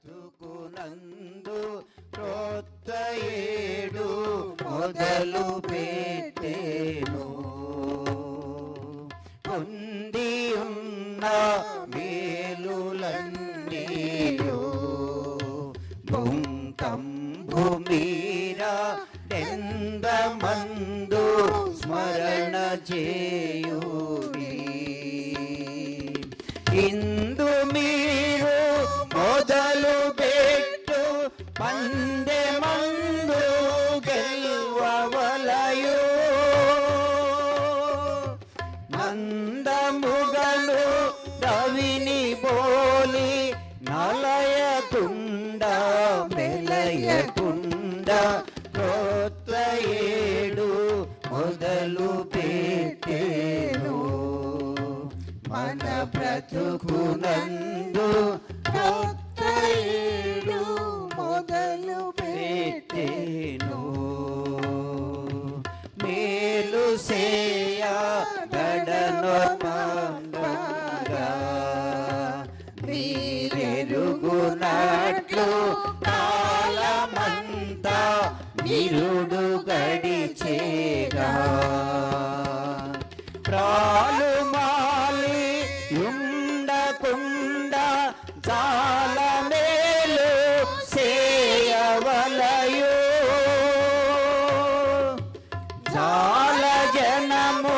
బ్రతుకునందు క్రొత్త ఏడు మొదలు పెట్టెను. పొంది ఉన్న మేలులన్నీయు భూకంబు మీరా ఎందమందు స్మరణ చేయుడి. ఇందు మీరు మొదలు పెట్టు పందెమందు గెలువవలయు. నందముగను రవిని బోలి నలయకుండా మెలయకుండా క్రొత్త ఏడు మొదలు పెట్టెను. మన బ్రతుకునందు క్రొత్త ఏడు మొదలు పెట్టెను. మేలు సేయ గడనొమంగా మీరెరుగునట్లు కాలమంతా నిరుడు గడిచేగా. ప్రాలు మాలి ఉండకుండా చాలా మేలు సేయవలయు. చాలా జనములకిమ్మాను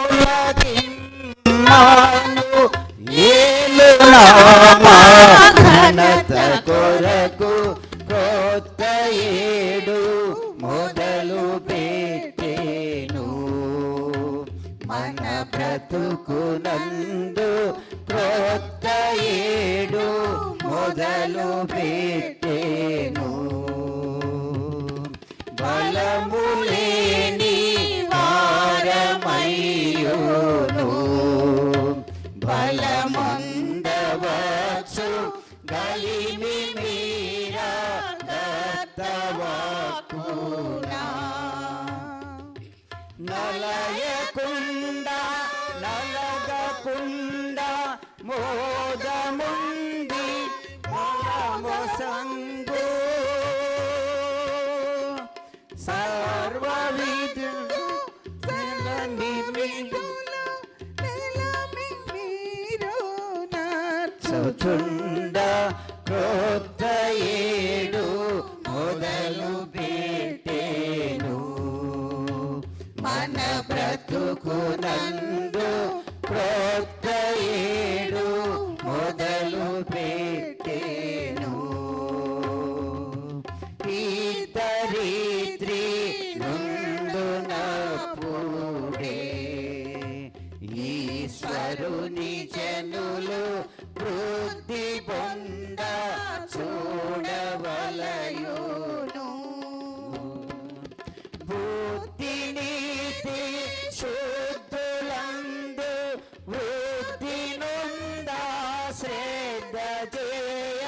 ఏలునామా ఘనత కొరకు క్రొత్త ఏడు మొదలు పెట్టెను. మన బ్రతుకునందు క్రొత్త ఏడు మొదలు పెట్టెను. బలము లేని వారమయ్యును బలముందవచ్చు గలిమి మీరా దత్తవాకునా. నలయకుండా నలగకుండా మోదముంది మొసంగు సర్వవిధులు నచ్చుచుండ క్రొత్త ఏడు మొదలు పెట్టెను. మన బ్రతుకునందు క్రొత్త ఏడు మొదలు పెట్టెను. ఇతరిత్రి నుండునప్పుడే ఈశ్వరుని జనులు వృద్ధి పొంద చూడవలయును. బుద్ధి నీతి శుద్ధులందు వృద్ధి నొంద శ్రద్ధ చేయ.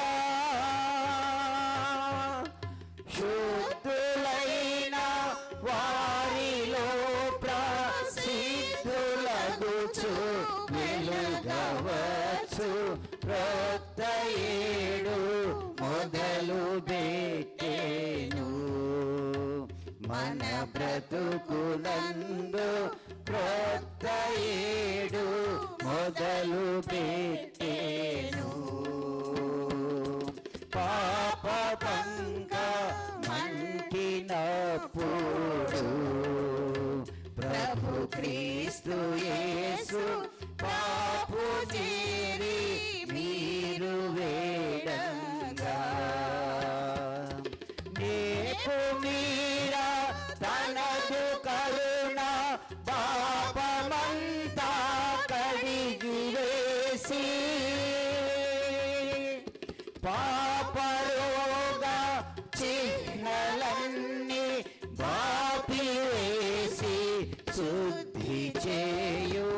శుద్ధులైన వారిలో ప్రసిద్ధులగుచు వెలుగవచ్చు క్రొత్త ఏడు మొదలు పెట్టెను. మన బ్రతుకునందు క్రొత్త ఏడు మొదలు పెట్టెను. పాప పంక మంటినప్పుడు ప్రభు క్రీస్తు యేసు పాపు తీరి మీరు వేడంగా. నీకు మీరా తనకు కరుణ పాపమంతా కడిగి వేసి పాపరోగ చిహ్నలన్నీ బాపి వేసి శుద్ధి చేయు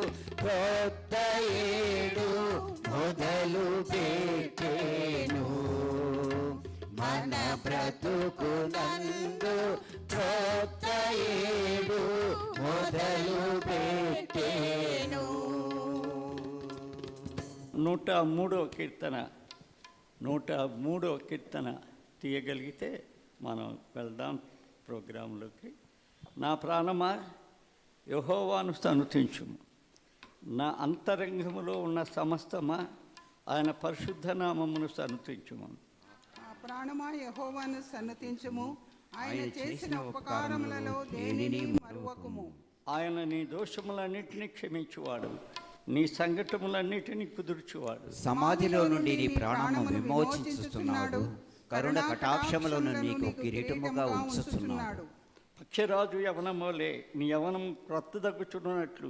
క్రొత్త ఏడు మొదలు పెట్టెను. మన బ్రతుకునందు క్రొత్త ఏడు మొదలు పెట్టెను. 103వ కీర్తన 103వ కీర్తన తీయగలిగితే మనం వెళ్దాం ప్రోగ్రాంలోకి. నా ప్రాణమా యెహోవాను స్తుతించుము, నా అంతరంగములో ఉన్న సమస్తమా ఆయన పరిశుద్ధ నామమును స్తుతించుము. ప్రాణమా యెహోవాను సన్నతించుము, ఆయన చేసిన ఉపకారములలో దేనిని మరువకుము. ఆయన నీ దోషములన్నిటినీ క్షమించువాడు, నీ సంకటములన్నిటినీ కుదుర్చువాడు. సమాధిలో నుండి నీ ప్రాణము విమోచించుచున్నాడు, కరుణ కటాక్షములను నీకు కిరీటముగా ఉంచుచున్నాడు. పక్షరాజు యవనమోలే నీ యవనం క్రొత్త దగ్గుచున్నట్లు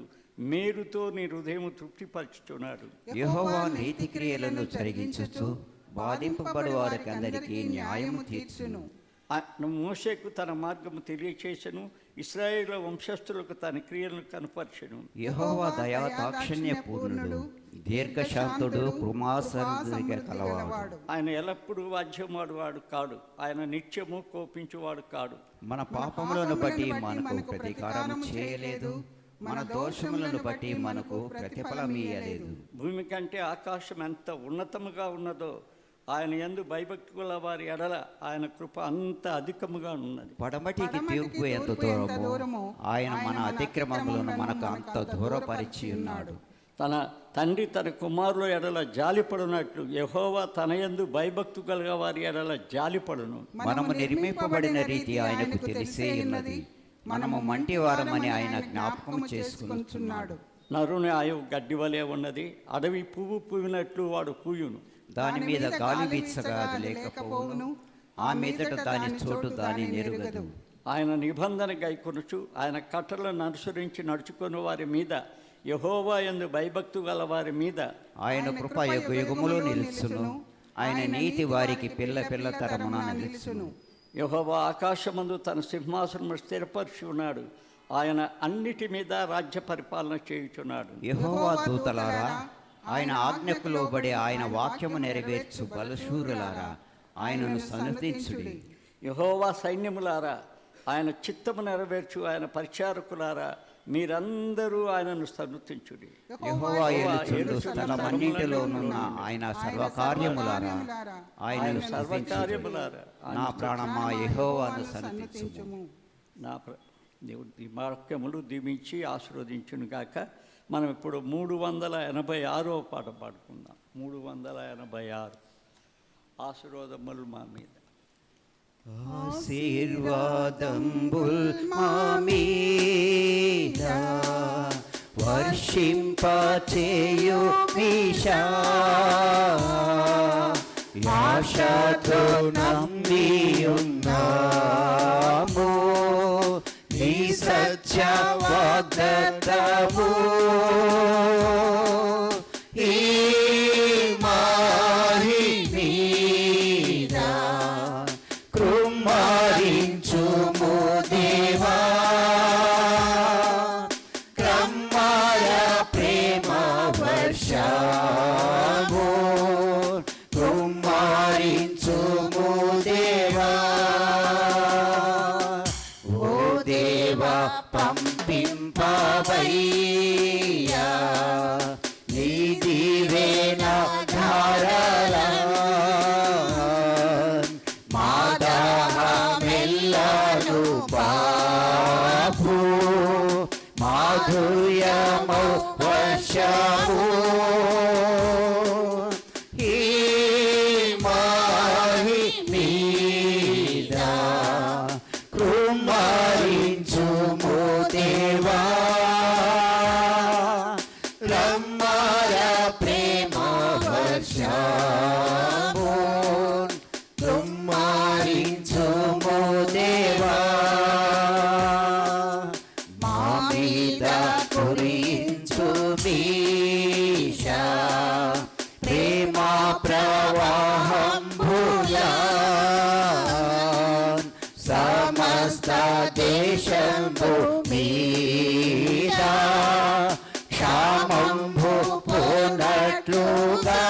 మేరుతో నీ హృదయం తృప్తిపరచుచున్నాడు. యెహోవా నీతి క్రియలను జరిగించుచు బాధింపబడు వారికి అందరికీ న్యాయము తీర్చును. మోషేకు తన మార్గము తెలియచేసెను, ఇశ్రాయేలు వంశస్థులకు తన క్రియలను కనపరచెను. యెహోవా దయా దాక్షిణ్య పూర్ణుడు, దీర్ఘశాంతుడు, కృపాసక్తి కలవాడు. ఆయన ఎల్లప్పుడూ వాద్యమాడువాడు కాడు, ఆయన నిత్యము కోపించువాడు కాడు. మన పాపములను బట్టి మనకు ప్రతీకారం చేయలేదు, మన దోషములను బట్టి మనకు ప్రతిఫలమియ్యలేదు. భూమి కంటే ఆకాశం ఎంత ఉన్నతముగా ఉన్నదో ఆయన యందు భయభక్తి గల వారి ఎడల ఆయన కృప అంత అధికముగా ఉన్నది. పడమటికి తూర్పు ఎంత దూరమో ఆయన మన అతిక్రమములను మనకు అంత దూరపరిచి ఉన్నాడు. తన తండ్రి తన కుమారుల ఎడల జాలిపడునట్లు యెహోవా తన యందు భయభక్తి గల వారి ఎడల జాలిపడును. మనము నిర్మింపబడిన రీతి ఆయనకు తెలిసే ఉన్నది, మనము మంటి వారమని ఆయన జ్ఞాపకం చేసుకుంటున్నాడు. నరుని ఆయువు గడ్డి వలె ఉన్నది, అడవి పువ్వు పూవినట్లు వాడు పూయును. దాని మీద గాలి వీచగా అది లేకపోవును, ఆ మీదట దాని చోటు దాని నెరుగదు. ఆయన నిబంధన గైకొనుచు ఆయన కట్టలను అనుసరించి నడుచుకుని వారి మీద, యెహోవా యందు భయభక్తి గల వారి మీద ఆయన కృప యుగములో నిలుచును, ఆయన నీతి వారికి పిల్ల పిల్ల తరమున నిలుచును. యెహోవా ఆకాశమందు తన సింహాసనము స్థిరపరిచి ఉన్నాడు, ఆయన అన్నిటి మీద రాజ్య పరిపాలన చేయుచున్నాడు. యెహోవా దూతలారా, ఆయన ఆజ్ఞకు లోబడి ఆయన వాక్యము నెరవేర్చు బలశూరులారా, ఆయనను సన్నతించుడి. యెహోవా సైన్యములారా, ఆయన చిత్తము నెరవేర్చు ఆయన పరిచారకులారా, మీరందరూ ఆయనను సన్నతించుడి. యెహోవా ఏలుచుండు స్థలమన్నిటిలోనున్న ఆయన సర్వకార్యములారా, ఆయనను సర్వకార్యములారా. నా ప్రాణమా యెహోవాను సన్నతించుము. దేవుడు ఈ వాక్యములు దీవించి ఆశీర్వదించును గాక. మనం ఇప్పుడు 386వ పాట పాడుకుందాం. 386 ఆశీర్వాదములు మా మీద. ఆశీర్వాదంబుల్ మా మీద వర్షింపచేయు మీషా, ఆశతో నమ్మియున్నాము నీ సత్య వాగ్దత్తము. ఈ మాహి మీద కృమ్మరించుము దేవా, క్రమ్మయ ప్రేమ వర్షము కృమ్మరించుము దేవా. ఓ దేవా పంపింపవయ్యా నీ దీవెన ధారల, మా దాహమెల్లను బాపు మాధుర్యము వర్షము. ఈ మాహి మీద కృమ్మరించుము దేవా, రమ్మర ప్రేమ వర్షము కృమ్మరించుము దేవా. మా మీద కురించు మీషా ప్రేమ ప్రవాహంబులా, సమస్త దేశంబు మీద క్షామంబు పోనట్లుగా.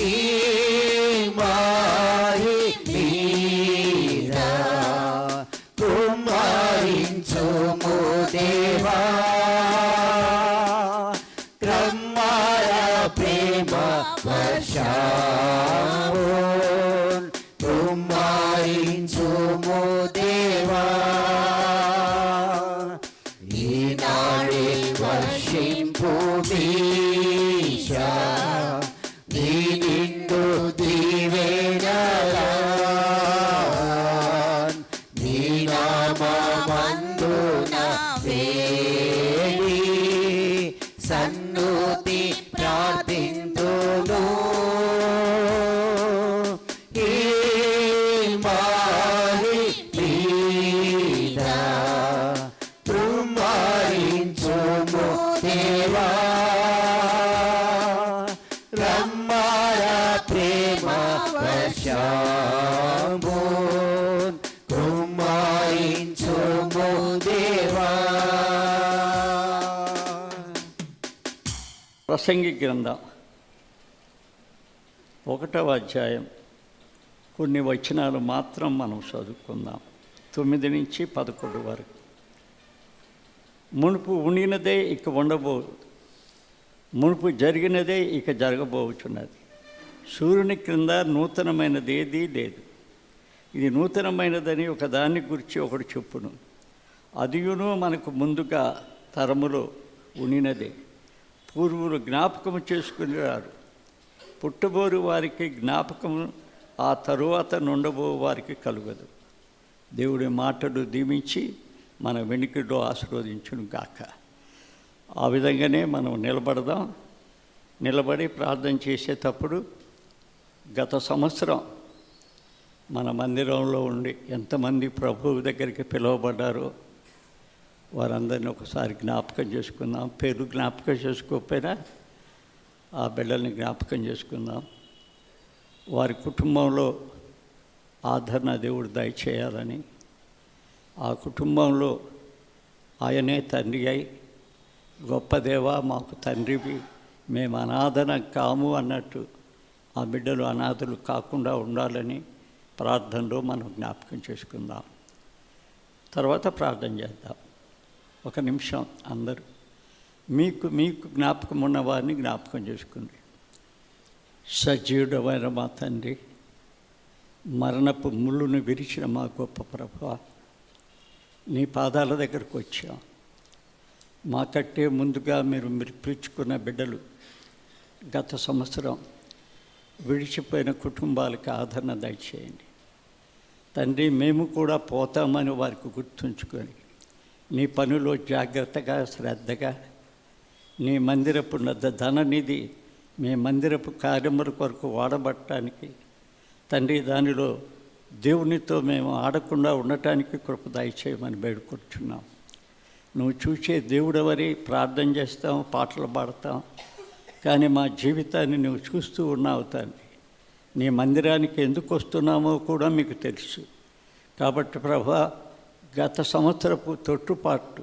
ఈ మాహి మీద కుమ్మరించుము దేవా, క్రమ్మయ ప్రేమ కుమ్మరించుము దేవా ఈనాడే వర్షింపు మీషా నీ నిండు దీవెనలా నీ నామమందున వేడి సన్నుతి ప్రార్థింతును ఈ మారి మీద కృమ్మరించుము దేవా రమ్మర ప్రేమ వర్షము కృమ్మరించుము దేవా. ప్రసంగి గ్రంథం 1వ అధ్యాయం కొన్ని వచనాలు మాత్రం మనం చదువుకుందాం. 9 నుంచి 11 వరకు. మునుపు ఉండినదే ఇక ఉండబోదు, మునుపు జరిగినదే ఇక జరగబోచున్నది. సూర్యుని క్రింద నూతనమైనది ఏదీ లేదు. ఇది నూతనమైనదని ఒకదాన్ని గురించి ఒకడు చెప్పును, అదియును మనకు ముందుగా తరములో ఉండినదే. పూర్వులు జ్ఞాపకము చేసుకునేవారు, పుట్టబోరు వారికి జ్ఞాపకము ఆ తరువాత నుండబో వారికి కలుగదు. దేవుడి మాటలు దీవించి మన వెనుకలో ఆశీర్వదించును గాక. ఆ విధంగానే మనం నిలబడదాం. నిలబడి ప్రార్థన చేసేటప్పుడు గత సంవత్సరం మన మందిరంలో ఉండి ఎంతమంది ప్రభువు దగ్గరికి పిలువబడ్డారో వారందరినీ ఒకసారి జ్ఞాపకం చేసుకుందాం. పేరు జ్ఞాపకం చేసుకోకపోయినా ఆ బిడ్డల్ని జ్ఞాపకం చేసుకుందాం. వారి కుటుంబంలో ఆదరణ దేవుడు దయచేయాలని, ఆ కుటుంబంలో ఆయనే తండ్రి అయి గొప్ప దేవా మాకు తండ్రివి, మేము అనాథన కాము అన్నట్టు ఆ బిడ్డలు అనాథలు కాకుండా ఉండాలని ప్రార్థనలో మనం జ్ఞాపకం చేసుకుందాం. తర్వాత ప్రార్థన చేద్దాం. 1 నిమిషం అందరూ మీకు జ్ఞాపకం ఉన్న వారిని జ్ఞాపకం చేసుకోండి. సజీవుడమైన మా తండ్రి, మరణపు ముళ్ళును విరిచిన మా గొప్ప ప్రభువా, నీ పాదాల దగ్గరకు వచ్చాం. మాకంటే ముందుగా మీరు పిలుచుకున్న బిడ్డలు గత సంవత్సరం విడిచిపోయిన కుటుంబాలకు ఆదరణ దయచేయండి తండ్రి. మేము కూడా పోతామని వారికి గుర్తుంచుకొని నీ పనిలో జాగ్రత్తగా శ్రద్ధగా నీ మందిరపు ధననిధి మీ మందిరపు కార్యముల కొరకు వాడబట్టడానికి తండ్రి, దానిలో దేవునితో మేము ఆడకుండా ఉండటానికి కృప దయచేయమని వేడుకుంటున్నాం. నువ్వు చూసే దేవుడవరి ప్రార్థన చేస్తాం, పాటలు పాడతాం, కానీ మా జీవితాన్ని నువ్వు చూస్తూ ఉన్నావు తండ్రి. నీ మందిరానికి ఎందుకు వస్తున్నామో కూడా మీకు తెలుసు. కాబట్టి ప్రభా, గత సంవత్సరపు తొట్టుపాటు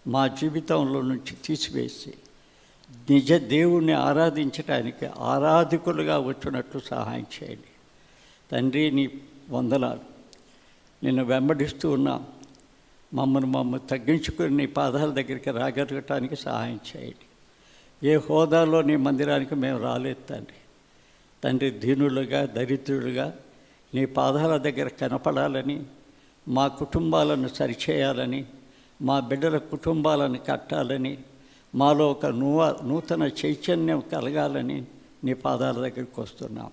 మా జీవితంలో నుంచి తీసివేసి నిజ దేవుణ్ణి ఆరాధించడానికి ఆరాధికులుగా వచ్చినట్లు సహాయం చేయండి తండ్రి. నీ వందనాలు. నిన్ను వెంబడిస్తూ ఉన్నాం. మమ్మల్ని తగ్గించుకొని నీ పాదాల దగ్గరికి రాగలగటానికి సహాయం చేయండి. ఏ హోదాలో నీ మందిరానికి మేము రాలేదు తండ్రి. దీనులుగా దరిద్రులుగా నీ పాదాల దగ్గర కనపడాలని, మా కుటుంబాలను సరిచేయాలని, మా బిడ్డల కుటుంబాలను కట్టాలని, మాలో ఒక నూతన చైతన్యం కలగాలని నీ పాదాల దగ్గరికి వస్తున్నాం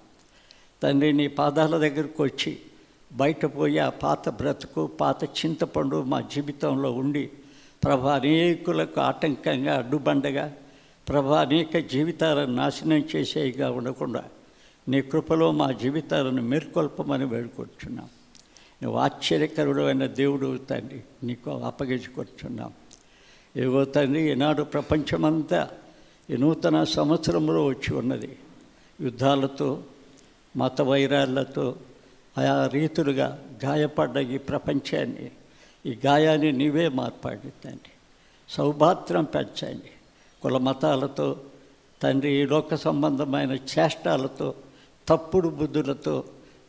తండ్రి. నీ పాదాల దగ్గరికి వచ్చి బయట పోయి ఆ పాత బ్రతుకు, పాత చింతపండు మా జీవితంలో ఉండి ప్రభా, అనేకులకు ఆటంకంగా అడ్డుబండగా ప్రభా, అనేక జీవితాలను నాశనం చేసేవిగా ఉండకుండా నీ కృపలో మా జీవితాలను మేల్కొల్పమని వేడుకొచ్చున్నాం. నువ్వు ఆశ్చర్యకరుడైన దేవుడు తండ్రి, నీకు అప్పగించుకొచ్చున్నాం. ఏవో తండ్రి, ఈనాడు ప్రపంచమంతా ఈ నూతన సంవత్సరంలో వచ్చి ఉన్నది. యుద్ధాలతో, మత వైరాలతో ఆయా రీతులుగా గాయపడ్డ ఈ ప్రపంచాన్ని, ఈ గాయాన్ని నీవే మార్పాడి తండ్రి. సౌభాత్రం పెంచండి. కుల మతాలతో తండ్రి, ఈ లోక సంబంధమైన చేష్టాలతో, తప్పుడు బుద్ధులతో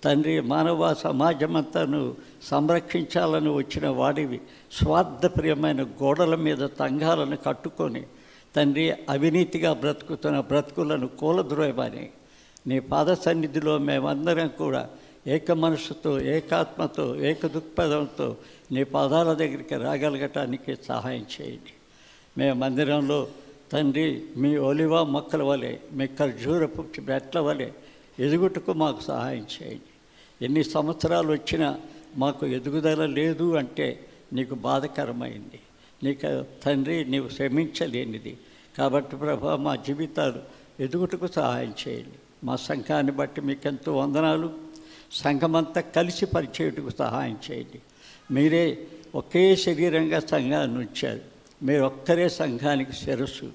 తండ్రి, మానవ సమాజమంతాను సంరక్షించాలని వచ్చిన వాడివి స్వార్థప్రియమైన గోడల మీద తంగాలను కట్టుకొని తండ్రి, అవినీతిగా బ్రతుకుతున్న బ్రతుకులను కూలద్రోయమని నీ పాద సన్నిధిలో మేమందరం కూడా ఏక మనసుతో, ఏకాత్మతో, ఏక దృక్పథంతో నీ పాదాల దగ్గరికి రాగలగటానికి సహాయం చేయండి. మేము మందిరంలో తండ్రి మీ ఒలివ మొక్కల వలె, మీ ఖర్జూరపు మెట్ల వలె ఎదుగుటకు మాకు సహాయం చేయండి. ఎన్ని సంవత్సరాలు వచ్చినా మాకు ఎదుగుదల లేదు అంటే నీకు బాధకరమైంది, నీకు తండ్రి నీవు శ్రమించలేనిది. కాబట్టి ప్రభా మా జీవితాలు ఎదుగుటకు సహాయం చేయండి. మా సంఘాన్ని బట్టి మీకు ఎంతో వందనాలు. సంఘమంతా కలిసి పరిచేయుటకు సహాయం చేయండి. మీరే ఒకే శరీరంగా సంఘాన్ని ఉంచారు. మీరు ఒక్కరే సంఘానికి శిరస్సు.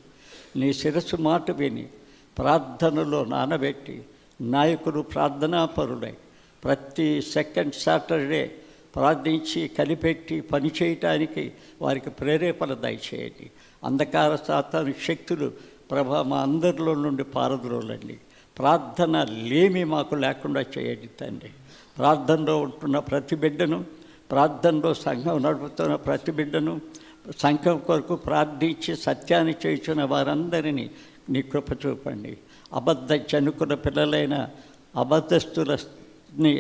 నీ శిరస్సు మాట విని ప్రార్థనలో నానబెట్టి నాయకులు ప్రార్థనాపరులై ప్రతి సెకండ్ సాటర్డే ప్రార్థించి కనిపెట్టి పని చేయటానికి వారికి ప్రేరేపణ దయచేయండి. అంధకార సాతాను శక్తులు ప్రభా మా అందరిలో నుండి పారద్రోలండి. ప్రార్థన లేమి మాకు లేకుండా చేయండి తండ్రి. ప్రార్థనలో ఉంటున్న ప్రతి బిడ్డను, ప్రార్థనలో సంఘం నడుపుతున్న ప్రతి బిడ్డను, సంఘం కొరకు ప్రార్థించి సత్యాన్ని చేయుచున్న వారందరినీ నీ కృప చూపండి. అబద్ధ చనుకున్న పిల్లలైన అబద్ధస్తులని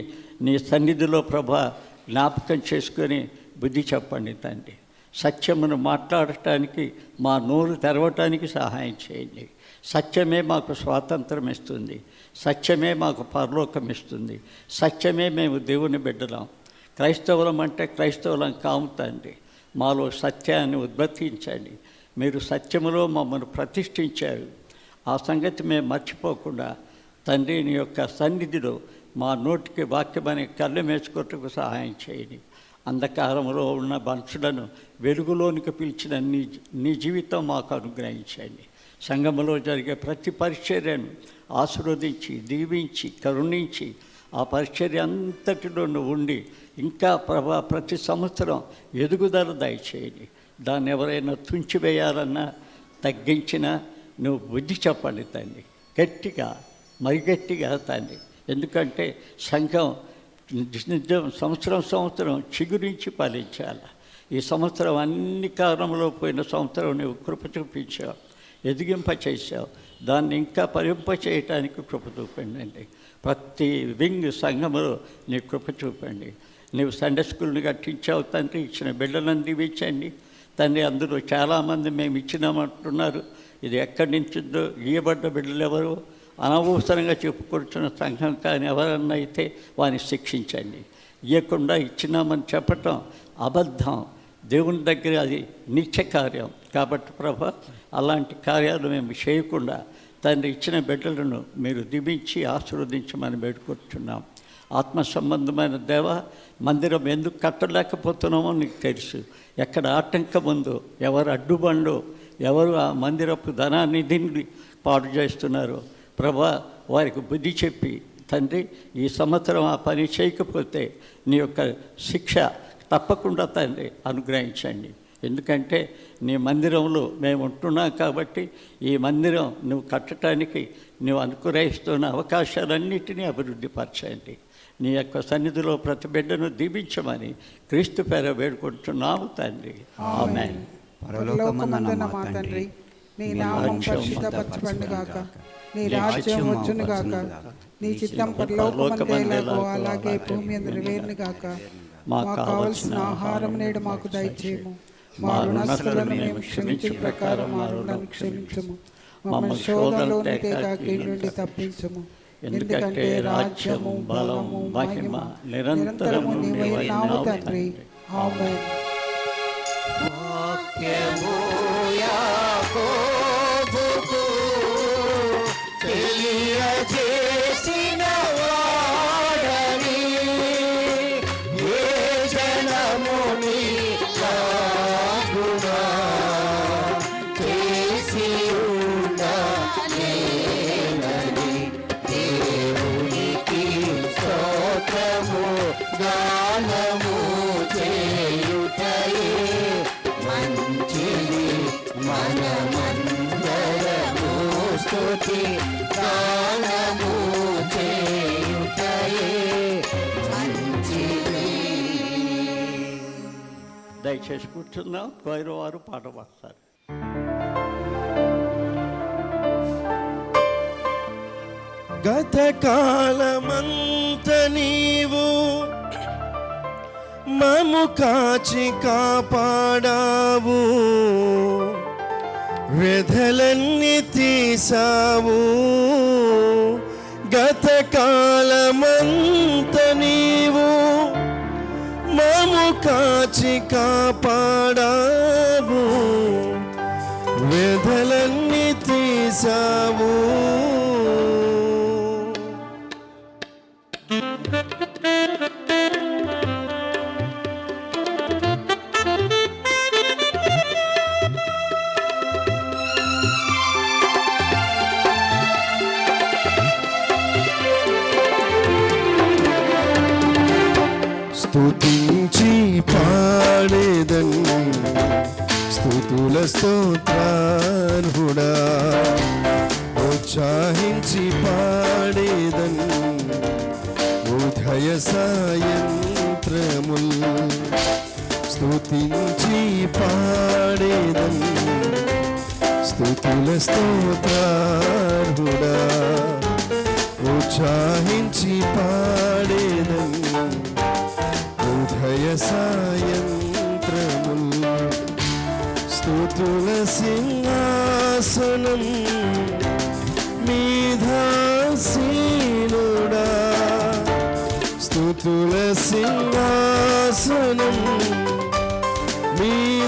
నీ సన్నిధిలో ప్రభా జ్ఞాపకం చేసుకొని బుద్ధి చెప్పండి తండ్రి. సత్యమును మాట్లాడటానికి మా నోరు తెరవటానికి సహాయం చేయండి. సత్యమే మాకు స్వాతంత్రం ఇస్తుంది, సత్యమే మాకు పరలోకం ఇస్తుంది, సత్యమే మేము దేవుని బిడ్డలం. క్రైస్తవులం అంటే క్రైస్తవులం కాము తండ్రి. మాలో సత్యాన్ని ఉద్భవించండి. మీరు సత్యములో మమ్మల్ని ప్రతిష్ఠించారు. ఆ సంగతి మేము మర్చిపోకుండా తండ్రి నీ యొక్క సన్నిధిలో మా నోటికి వాక్యమని కళ్ళు మేచుకోవటకు సహాయం చేయండి. అంధకారంలో ఉన్న మనుషులను వెలుగులోనికి పిలిచిన నీ జీవితం మాకు అనుగ్రహించండి. సంఘములో జరిగే ప్రతి పరిచర్యను ఆశీర్వదించి, దీవించి, కరుణించి ఆ పరిచర్య అంతటిలో ఉండి ఇంకా ప్రభా ప్రతి సంవత్సరం ఎదుగుదల దయచేయండి. దాన్ని ఎవరైనా తుంచివేయాలన్నా, తగ్గించినా నువ్వు బుద్ధి చెప్పండి తండ్రి. గట్టిగా, మరి గట్టిగా తండ్రి. ఎందుకంటే సంఘం సంవత్సరం చిగురించి ఫలించాలి. ఈ సంవత్సరం అన్ని కాలంలో పోయిన సంవత్సరం నువ్వు కృప చూపించావు, ఎదిగింప చేశావు. దాన్ని ఇంకా పరింప చేయటానికి కృప చూపండి. ప్రతి వింగ్ సంఘములో నీ కృప చూపండి. నీవు సండే స్కూల్ని కట్టించావు తండ్రి. ఇచ్చిన బిడ్డలను దీవించండి తండ్రి. అందులో చాలామంది మేము ఇచ్చినామంటున్నారు. ఇది ఎక్కడి నుంచిందో, ఇయ్యబడ్డ బిడ్డలు ఎవరు అనవసరంగా చెప్పుకొచ్చిన సంఘం కానీ ఎవరన్నా అయితే వారిని శిక్షించండి. ఇవ్వకుండా ఇచ్చినామని చెప్పటం అబద్ధం. దేవుని దగ్గర అది నిత్య కార్యం. కాబట్టి ప్రభా అలాంటి కార్యాలు మేము చేయకుండా తండ్రి ఇచ్చిన బిడ్డలను మీరు దీవించి ఆశీర్వదించమని వేడుకుంటున్నాం. ఆత్మ సంబంధమైన దేవ, మందిరం ఎందుకు కట్టలేకపోతున్నామో నీకు తెలుసు. ఎక్కడ ఆటంకం ఉందో, ఎవరు అడ్డుబండో, ఎవరు ఆ మందిరపు ధనానిధిని పాడు చేస్తున్నారో ప్రభా వారికి బుద్ధి చెప్పి తండ్రి ఈ సంవత్సరం ఆ పని చేయకపోతే నీ యొక్క శిక్ష తప్పకుండా తండ్రి అనుగ్రహించండి. ఎందుకంటే నీ మందిరంలో మేము ఉంటున్నాం కాబట్టి ఈ మందిరం నువ్వు కట్టడానికి నువ్వు అనుగ్రహిస్తున్న అవకాశాలన్నిటినీ అభివృద్ధి పరచండి. నీ యొక్క సన్నిధిలో ప్రతి బిడ్డను దీవించమని క్రీస్తు పేర వేడుకుంటున్నాము తండ్రి. ఆమేన్. పరలోకమందున్న మా తండ్రి, నీ నామం పరిశుద్ధపరచబడుగాక, నీ రాజ్యం వచ్చునుగాక, నీ చిత్తం పరలోకమందేలాగో అలాగే భూమి యందు నెరవేరునుగాక. మాకు కావలసిన ఆహారం నేడు మాకు దయచేయము. మా రుణస్థులను మేము క్షమించిన ప్రకారం మా రుణాలను క్షమించము. మమ్మల్ని శోధనలోని తేక కీడు నుండి తప్పించము. ఎందుకంటే రాజ్యము, బలము, మహిమ నిరంతరము నీవైనావు తండ్రి. ఆమేన్. దయచేసి కూర్చుందాం. వారు పాట పాడతారు. గతకాలమంత నీవు మము కాచి కాపాడావు, వ్యధలన్నీ తీసావు. గతకాలమంత నీవు మము కాచి కాపాడావు, వ్యధలన్నీ తీసావు. స్తుతించి పాడేదన్ స్తుతుల స్తోత్రార్హుడా, ఉత్సాహించి పాడేదన్ ఉదయ సాయంత్రముల్. స్తుతించి పాడేదన్ స్తుతుల స్తోత్రార్హుడా, ఉత్సాహించి పాడేదన్ ఉదయ సాయంత్రముల్. స్తుతుల సింహాసనం మీధాసీనుడా, స్తుతుల సింహాసనం మీధాసీనుడా,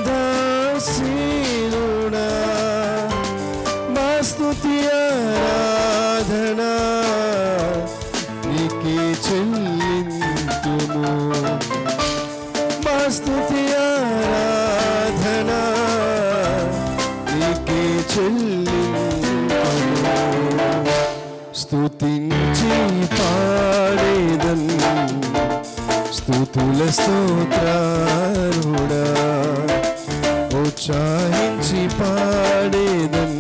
మా స్తుతి ఆరాధన నీకే చెల్లింతుము. స్తుతి ఆరాధన నీకే చెల్లింతుము. స్తుతించి పాడేదన్ స్తుతుల స్తోత్రార్హుడా, ఉత్సాహించి పాడేదన్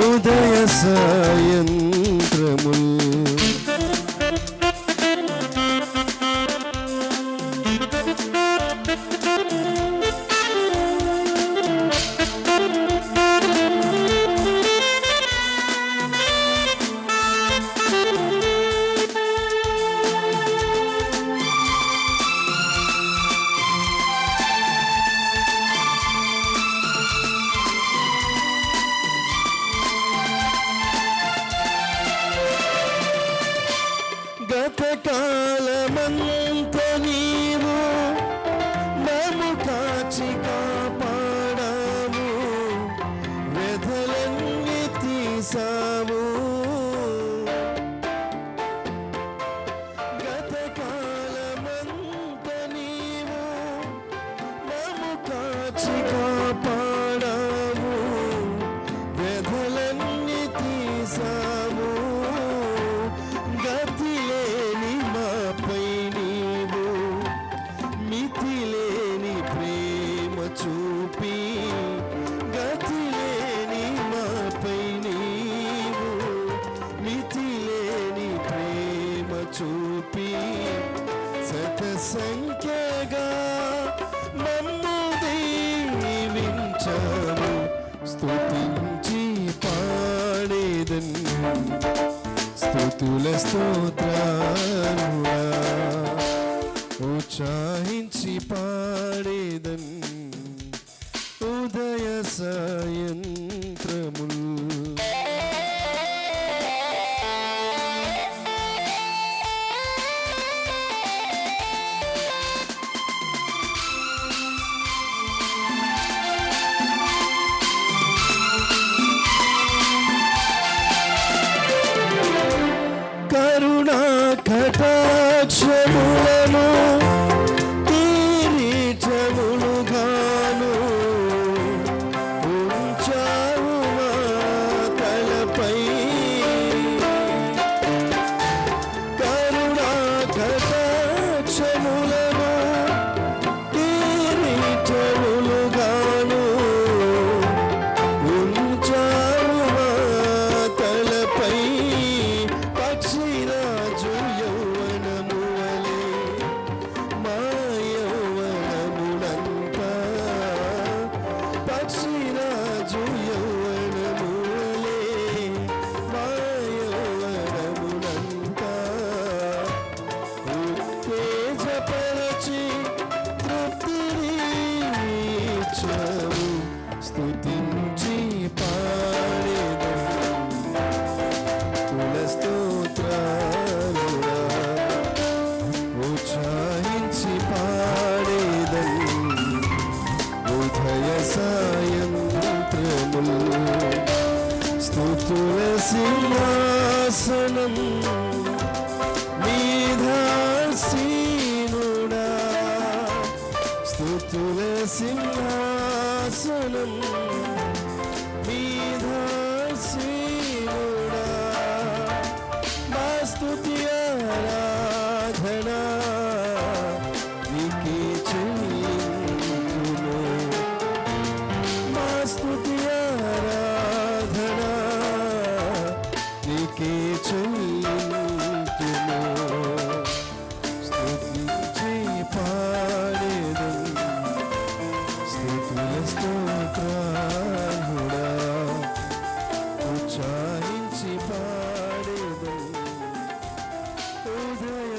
ఉదయ సాయంత్రముల్. గతకాలమంత నీవు మము కాచి కాపాడావు, వ్యధలన్నీ తీసావు. గతకాలమంత నీవు మము కాచి కాపాడావు, వ్యధలన్నీ తీసావు. గతిలేని మాపై నీవు మితిలేని ప్రేమ చూపి, గతిలేని మాపై నీవు మితిలేని ప్రేమ చూపి, శత సంఖ్యగా మమ్ము దీవించావు. స్తుతించి పాడేదన్ స్తుతుల స్తోత్రార్హుడా, ఉత్సాహించి పాడేదన్ ఉదయ సాయంత్రముల్. కరుణా కటాక్షములను కిరీటములుగాను ఉంచావు మా తలపై. కరుణా కటాక్షములను కిరీటములుగాను ఉంచావు మా తలపై. పక్షిరాజు యౌవనము వలె మీధాసీనుడా స్తుతుల సింహాసనం మీధాసీనుడా మా స్తుతి ఆరాధన నీకే చెల్లింతును మా స్తుతి ఆరాధన నీకే చెల్లింతును స్తుతించి పాడేదం స్తుతుల స్తోత్రాలుడా ఉచ్చారించి పాడేదం ఉదయ